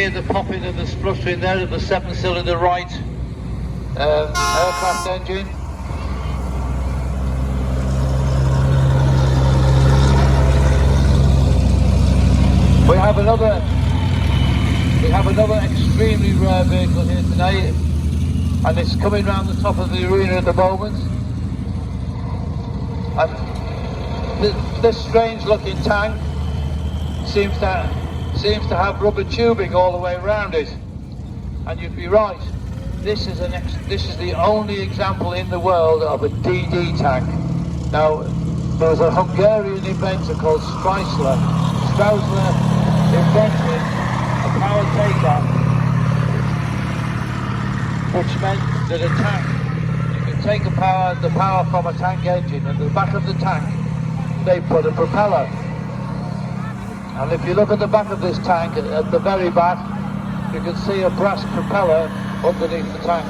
hear the popping of the spluttering there of the 7-cylinder right aircraft engine. We have another extremely rare vehicle here today, and it's coming round the top of the arena at the moment. And this strange looking tank seems to have rubber tubing all the way around it, and you'd be right. This is the only example in the world of a DD tank. Now, there was a Hungarian inventor called Straussler invented a power takeoff, which meant that a tank, you could take the power from a tank engine, and at the back of the tank they put a propeller. And if you look at the back of this tank, at the very back, you can see a brass propeller underneath the tank.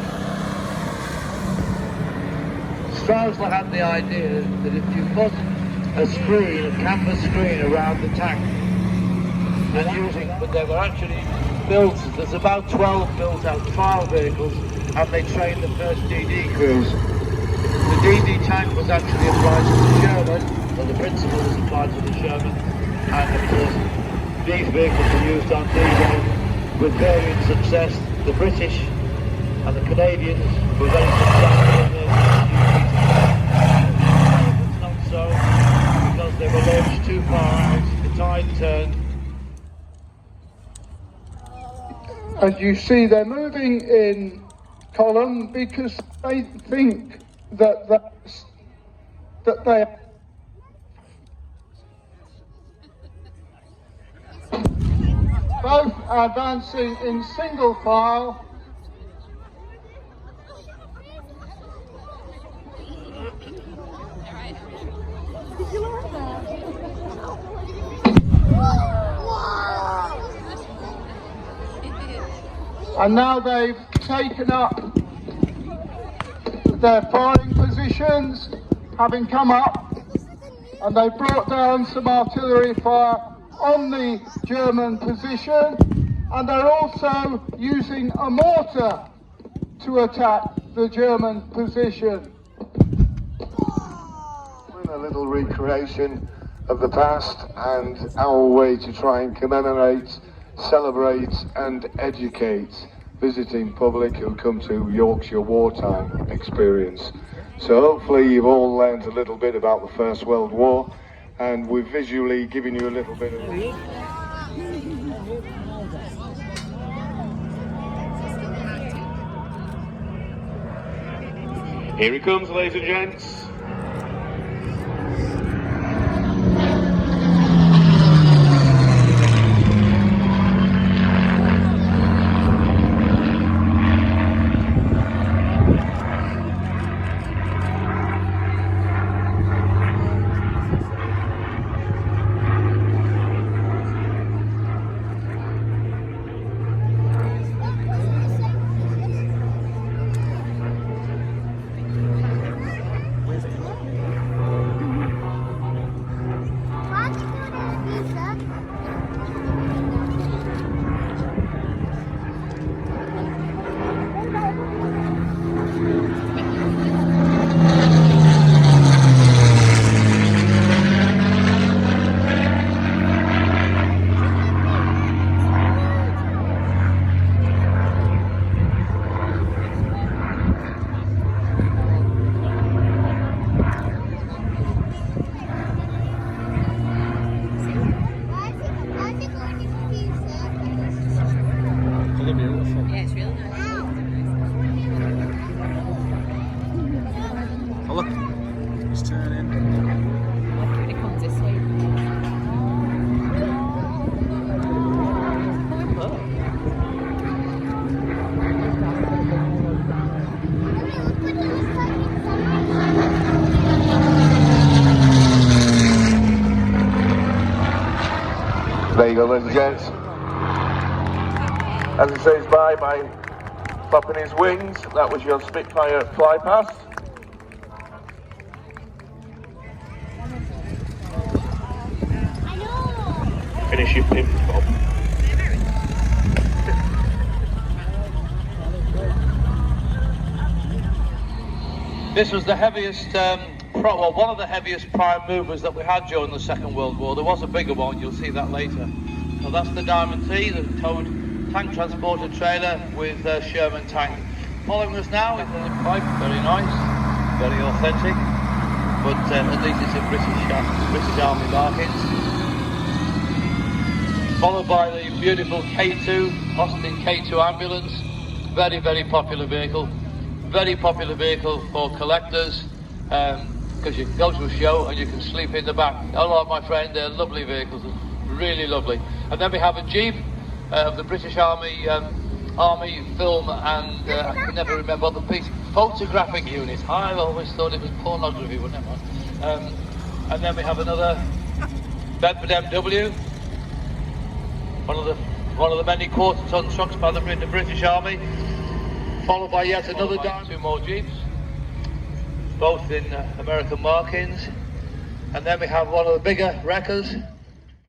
Straussler had the idea that if you put a canvas screen around the tank, but they were actually built, there's about 12 built out trial vehicles, and they trained the first DD crews. The DD tank was actually applied to the Sherman, or the principle was applied to the Sherman, and of course these vehicles were used on D-Day with varying success. The British and the Canadians were very successful in this. It's not so, because they were launched too far out, the tide turned. As you see, they're moving in column because they think that they both advancing in single file. And now they've taken up their firing positions, having come up, and they brought down some artillery fire on the German position, and they're also using a mortar to attack the German position. We're a little recreation of the past and our way to try and commemorate, celebrate and educate visiting public who come to Yorkshire Wartime experience. So hopefully you've all learned a little bit about the First World War, and we've visually given you a little bit of Here he comes, ladies and gents. There you go, ladies and gents. As he says bye by flapping his wings, that was your Spitfire Flypast. Finish your pimp, Bob. This was the heaviest, one of the heaviest prime movers that we had during the Second World War. There was a bigger one, you'll see that later. So that's the Diamond T, the towed tank transporter trailer with Sherman tank. Following us now is the pipe, very nice, very authentic, but at least it's in British Army markings. Followed by the beautiful K2, Austin K2 ambulance, very, very popular vehicle. Very popular vehicle for collectors, because you can go to a show and you can sleep in the back. Unlike my friend, they're lovely vehicles, really lovely. And then we have a Jeep of the British Army film and I can never remember the piece, photographic unit. I always thought it was pornography, but never mind. And then we have another Bedford MW, one of the many quarter-ton trucks by the British Army. Followed by yet another Diamond, 2 more Jeeps, both in American markings. And then we have one of the bigger wreckers,